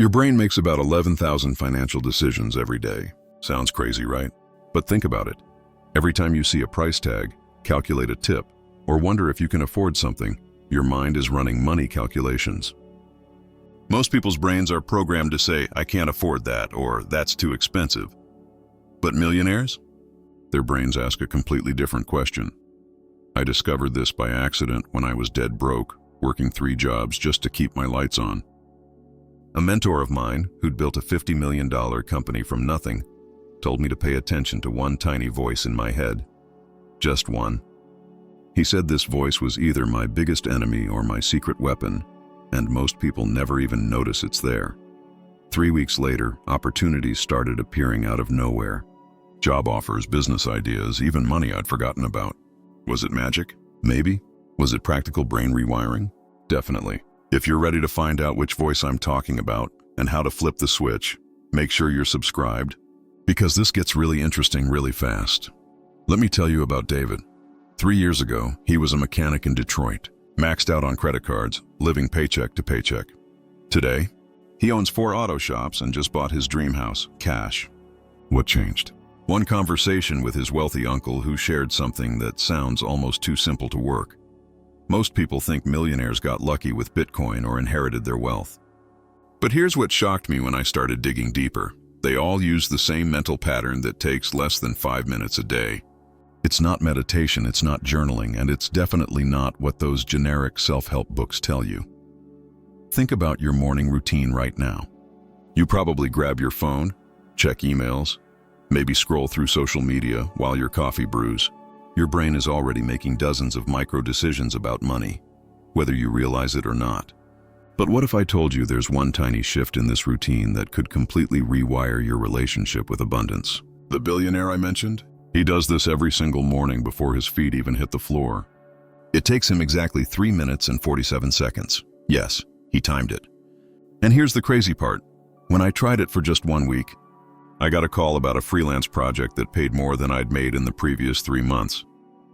Your brain makes about 11,000 financial decisions every day. Sounds crazy, right? But think about it. Every time you see a price tag, calculate a tip, or wonder if you can afford something, your mind is running money calculations. Most people's brains are programmed to say, I can't afford that, or that's too expensive. But millionaires? Their brains ask a completely different question. I discovered this by accident when I was dead broke, working 3 jobs just to keep my lights on. A mentor of mine, who'd built a $50 million company from nothing, told me to pay attention to one tiny voice in my head. Just one. He said this voice was either my biggest enemy or my secret weapon, and most people never even notice it's there. 3 weeks later, opportunities started appearing out of nowhere. Job offers, business ideas, even money I'd forgotten about. Was it magic? Maybe. Was it practical brain rewiring? Definitely. If you're ready to find out which voice I'm talking about and how to flip the switch, make sure you're subscribed, because this gets really interesting really fast. Let me tell you about David. 3 years ago, he was a mechanic in Detroit, maxed out on credit cards, living paycheck to paycheck. Today, he owns 4 auto shops and just bought his dream house, cash. What changed? One conversation with his wealthy uncle who shared something that sounds almost too simple to work. Most people think millionaires got lucky with Bitcoin or inherited their wealth. But here's what shocked me when I started digging deeper. They all use the same mental pattern that takes less than 5 minutes a day. It's not meditation, it's not journaling, and it's definitely not what those generic self-help books tell you. Think about your morning routine right now. You probably grab your phone, check emails, maybe scroll through social media while your coffee brews. Your brain is already making dozens of micro decisions about money, whether you realize it or not. But what if I told you there's one tiny shift in this routine that could completely rewire your relationship with abundance? The billionaire I mentioned? He does this every single morning before his feet even hit the floor. It takes him exactly 3 minutes and 47 seconds. Yes, he timed it. And here's the crazy part. When I tried it for just 1 week, I got a call about a freelance project that paid more than I'd made in the previous 3 months.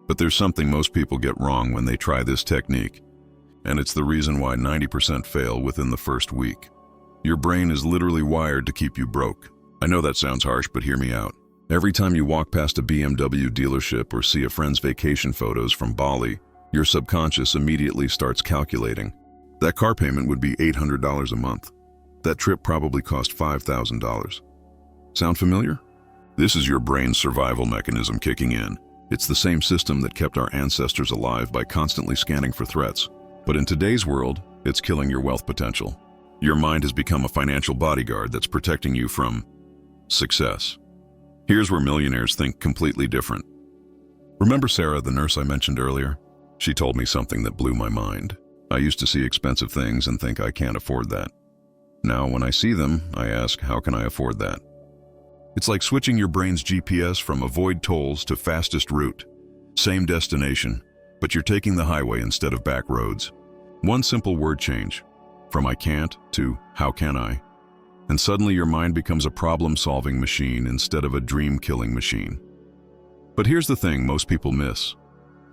But there's something most people get wrong when they try this technique, and it's the reason why 90% fail within the first week. Your brain is literally wired to keep you broke. I know that sounds harsh, but hear me out. Every time you walk past a BMW dealership or see a friend's vacation photos from Bali, your subconscious immediately starts calculating. That car payment would be $800 a month. That trip probably cost $5,000. Sound familiar? This is your brain's survival mechanism kicking in. It's the same system that kept our ancestors alive by constantly scanning for threats. But in today's world, it's killing your wealth potential. Your mind has become a financial bodyguard that's protecting you from success. Here's where millionaires think completely different. Remember Sarah, the nurse I mentioned earlier? She told me something that blew my mind. I used to see expensive things and think I can't afford that. Now, when I see them, I ask, how can I afford that? It's like switching your brain's GPS from avoid tolls to fastest route. Same destination, but you're taking the highway instead of back roads. One simple word change, from I can't to how can I? And suddenly your mind becomes a problem-solving machine instead of a dream-killing machine. But here's the thing most people miss.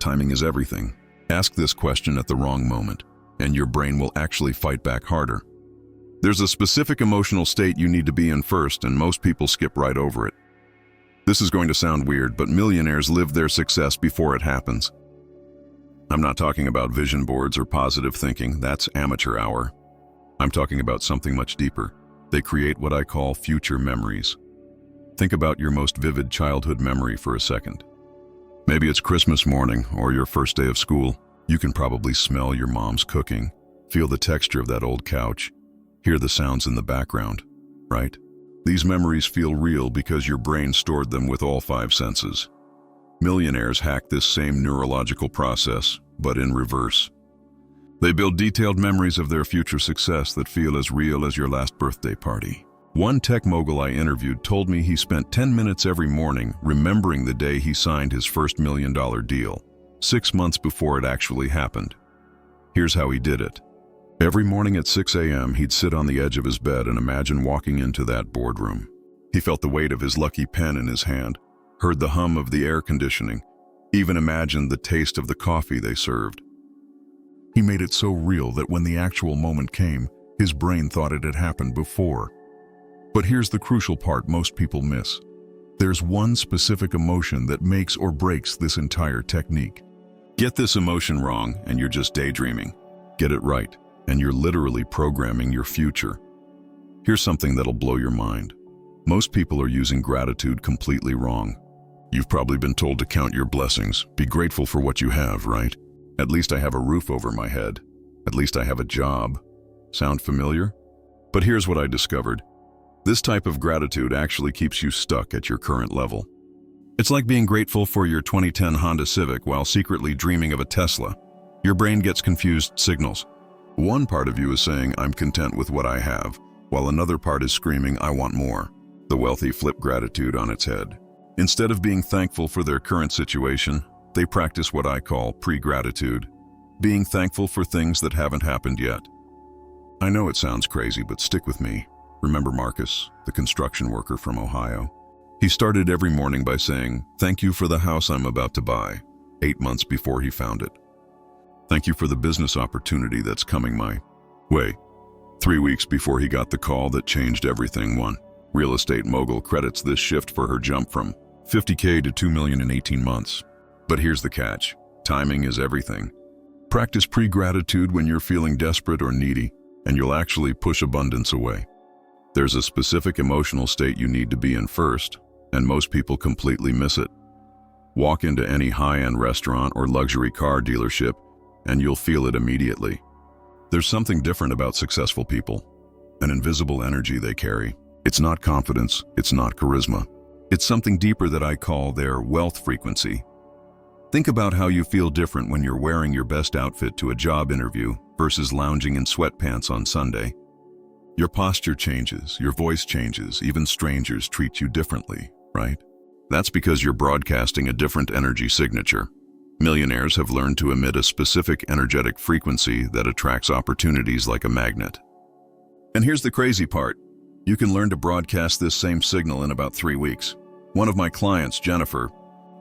Timing is everything. Ask this question at the wrong moment, and your brain will actually fight back harder. There's a specific emotional state you need to be in first, and most people skip right over it. This is going to sound weird, but millionaires live their success before it happens. I'm not talking about vision boards or positive thinking, that's amateur hour. I'm talking about something much deeper. They create what I call future memories. Think about your most vivid childhood memory for a second. Maybe it's Christmas morning or your first day of school. You can probably smell your mom's cooking, feel the texture of that old couch, hear the sounds in the background, right? These memories feel real because your brain stored them with all 5 senses. Millionaires hack this same neurological process, but in reverse. They build detailed memories of their future success that feel as real as your last birthday party. One tech mogul I interviewed told me he spent 10 minutes every morning remembering the day he signed his first $1 million deal, 6 months before it actually happened. Here's how he did it. Every morning at 6 a.m., he'd sit on the edge of his bed and imagine walking into that boardroom. He felt the weight of his lucky pen in his hand, heard the hum of the air conditioning, even imagined the taste of the coffee they served. He made it so real that when the actual moment came, His brain thought it had happened before. But here's the crucial part most people miss. There's one specific emotion that makes or breaks this entire technique. Get this emotion wrong and you're just daydreaming. Get it right and you're literally programming your future. Here's something that'll blow your mind. Most people are using gratitude completely wrong. You've probably been told to count your blessings, be grateful for what you have, right? At least I have a roof over my head. At least I have a job. Sound familiar? But here's what I discovered. This type of gratitude actually keeps you stuck at your current level. It's like being grateful for your 2010 Honda Civic while secretly dreaming of a Tesla. Your brain gets confused signals. One part of you is saying, I'm content with what I have, while another part is screaming, I want more. The wealthy flip gratitude on its head. Instead of being thankful for their current situation, they practice what I call pre-gratitude, being thankful for things that haven't happened yet. I know it sounds crazy, but stick with me. Remember Marcus, the construction worker from Ohio? He started every morning by saying, thank you for the house I'm about to buy, 8 months before he found it. Thank you for the business opportunity that's coming my way. 3 weeks before he got the call that changed everything. One real estate mogul credits this shift for her jump from $50K to $2 million in 18 months. But here's the catch. Timing is everything. Practice pre-gratitude when you're feeling desperate or needy, and you'll actually push abundance away. There's a specific emotional state you need to be in first, and most people completely miss it. Walk into any high-end restaurant or luxury car dealership, and you'll feel it immediately. There's something different about successful people, an invisible energy they carry. It's not confidence, it's not charisma. It's something deeper that I call their wealth frequency. Think about how you feel different when you're wearing your best outfit to a job interview versus lounging in sweatpants on Sunday. Your posture changes, your voice changes, even strangers treat you differently, right? That's because you're broadcasting a different energy signature. Millionaires have learned to emit a specific energetic frequency that attracts opportunities like a magnet. And here's the crazy part. You can learn to broadcast this same signal in about 3 weeks. One of my clients, Jennifer,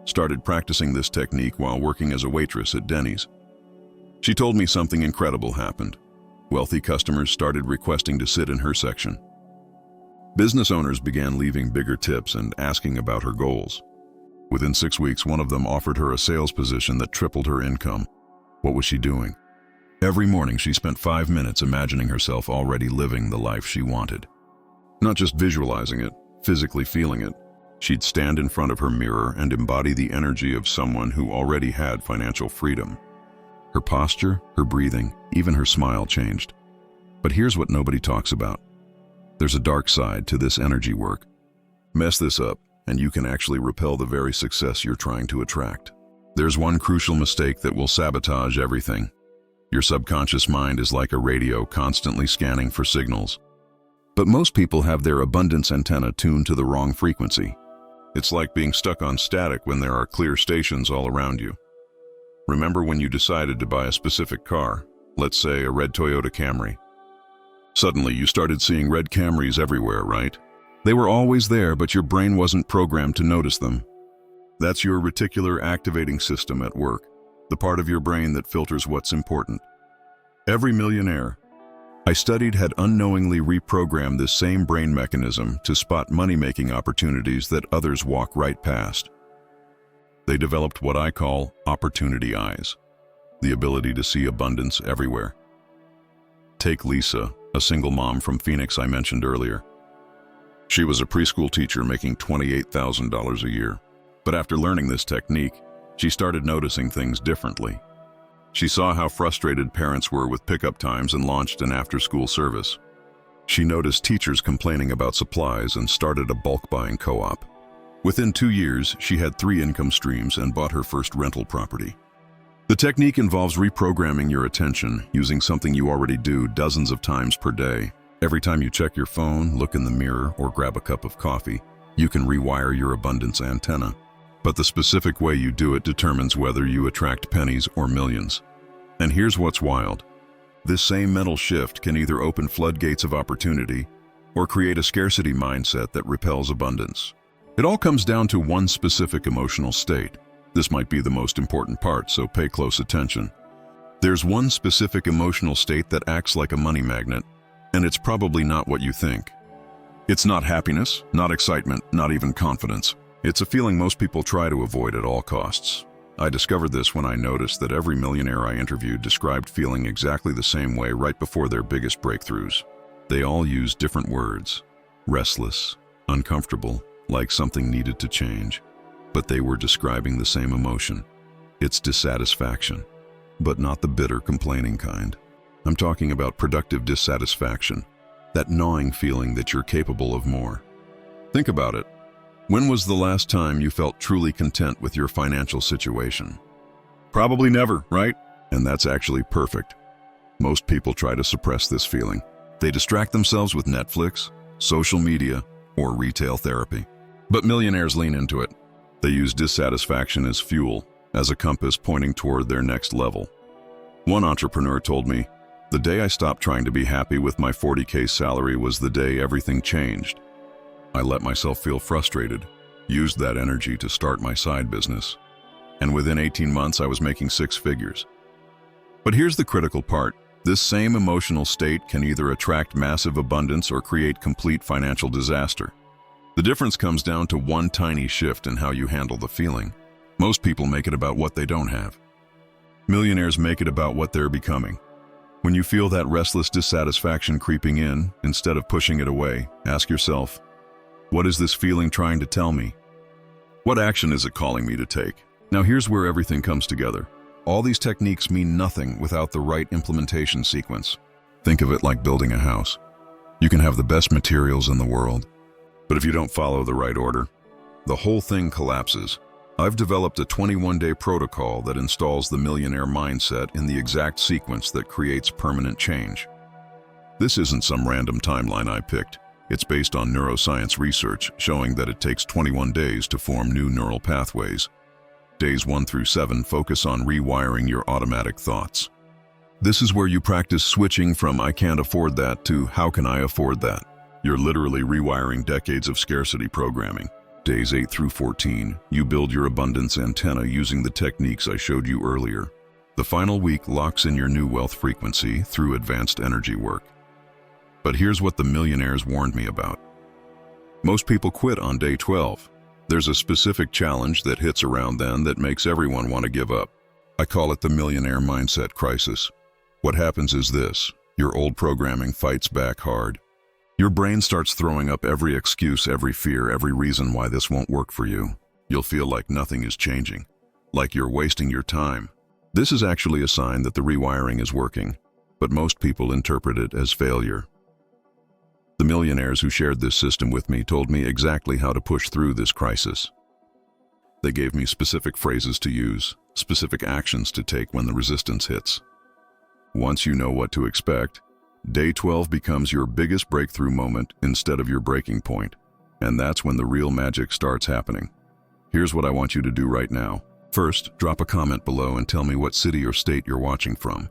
started practicing this technique while working as a waitress at Denny's. She told me something incredible happened. Wealthy customers started requesting to sit in her section. Business owners began leaving bigger tips and asking about her goals. Within 6 weeks, one of them offered her a sales position that tripled her income. What was she doing? Every morning, she spent 5 minutes imagining herself already living the life she wanted. Not just visualizing it, physically feeling it. She'd stand in front of her mirror and embody the energy of someone who already had financial freedom. Her posture, her breathing, even her smile changed. But here's what nobody talks about. There's a dark side to this energy work. Mess this up, and you can actually repel the very success you're trying to attract. There's one crucial mistake that will sabotage everything. Your subconscious mind is like a radio constantly scanning for signals. But most people have their abundance antenna tuned to the wrong frequency. It's like being stuck on static when there are clear stations all around you. Remember when you decided to buy a specific car, let's say a red Toyota Camry? Suddenly you started seeing red Camrys everywhere, right? They were always there, but your brain wasn't programmed to notice them. That's your reticular activating system at work, the part of your brain that filters what's important. Every millionaire I studied had unknowingly reprogrammed this same brain mechanism to spot money-making opportunities that others walk right past. They developed what I call opportunity eyes, the ability to see abundance everywhere. Take Lisa, a single mom from Phoenix I mentioned earlier. She was a preschool teacher making $28,000 a year. But after learning this technique, she started noticing things differently. She saw how frustrated parents were with pickup times and launched an after-school service. She noticed teachers complaining about supplies and started a bulk buying co-op. Within 2 years, she had 3 income streams and bought her first rental property. The technique involves reprogramming your attention using something you already do dozens of times per day. Every time you check your phone, look in the mirror, or grab a cup of coffee, you can rewire your abundance antenna. But the specific way you do it determines whether you attract pennies or millions. And here's what's wild. This same mental shift can either open floodgates of opportunity or create a scarcity mindset that repels abundance. It all comes down to one specific emotional state. This might be the most important part, so pay close attention. There's one specific emotional state that acts like a money magnet. And it's probably not what you think. It's not happiness, not excitement, not even confidence. It's a feeling most people try to avoid at all costs. I discovered this when I noticed that every millionaire I interviewed described feeling exactly the same way right before their biggest breakthroughs. They all used different words: restless, uncomfortable, like something needed to change. But they were describing the same emotion. It's dissatisfaction, but not the bitter, complaining kind. I'm talking about productive dissatisfaction, that gnawing feeling that you're capable of more. Think about it. When was the last time you felt truly content with your financial situation? Probably never, right? And that's actually perfect. Most people try to suppress this feeling. They distract themselves with Netflix, social media, or retail therapy. But millionaires lean into it. They use dissatisfaction as fuel, as a compass pointing toward their next level. One entrepreneur told me, "The day I stopped trying to be happy with my 40K salary was the day everything changed. I let myself feel frustrated, used that energy to start my side business. And within 18 months, I was making 6 figures." But here's the critical part. This same emotional state can either attract massive abundance or create complete financial disaster. The difference comes down to one tiny shift in how you handle the feeling. Most people make it about what they don't have. Millionaires make it about what they're becoming. When you feel that restless dissatisfaction creeping in, instead of pushing it away, ask yourself, what is this feeling trying to tell me? What action is it calling me to take? Now here's where everything comes together. All these techniques mean nothing without the right implementation sequence. Think of it like building a house. You can have the best materials in the world, but if you don't follow the right order, the whole thing collapses. I've developed a 21-day protocol that installs the millionaire mindset in the exact sequence that creates permanent change. This isn't some random timeline I picked. It's based on neuroscience research showing that it takes 21 days to form new neural pathways. Days 1 through 7 focus on rewiring your automatic thoughts. This is where you practice switching from "I can't afford that" to "How can I afford that?" You're literally rewiring decades of scarcity programming. Days 8 through 14, you build your abundance antenna using the techniques I showed you earlier. The final week locks in your new wealth frequency through advanced energy work. But here's what the millionaires warned me about. Most people quit on day 12. There's a specific challenge that hits around then that makes everyone want to give up. I call it the millionaire mindset crisis. What happens is this: your old programming fights back hard. Your brain starts throwing up every excuse, every fear, every reason why this won't work for you. You'll feel like nothing is changing, like you're wasting your time. This is actually a sign that the rewiring is working, but most people interpret it as failure. The millionaires who shared this system with me told me exactly how to push through this crisis. They gave me specific phrases to use, specific actions to take when the resistance hits. Once you know what to expect, day 12 becomes your biggest breakthrough moment instead of your breaking point. And that's when the real magic starts happening. Here's what I want you to do right now. First, drop a comment below and tell me what city or state you're watching from.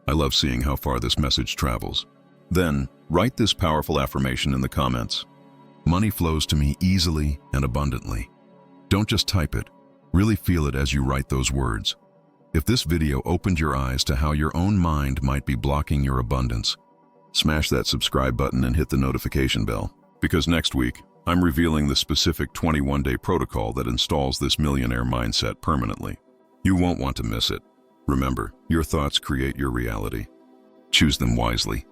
I love seeing how far this message travels. Then, write this powerful affirmation in the comments. Money flows to me easily and abundantly. Don't just type it. Really feel it as you write those words. If this video opened your eyes to how your own mind might be blocking your abundance, smash that subscribe button and hit the notification bell. Because next week, I'm revealing the specific 21-day protocol that installs this millionaire mindset permanently. You won't want to miss it. Remember, your thoughts create your reality. Choose them wisely.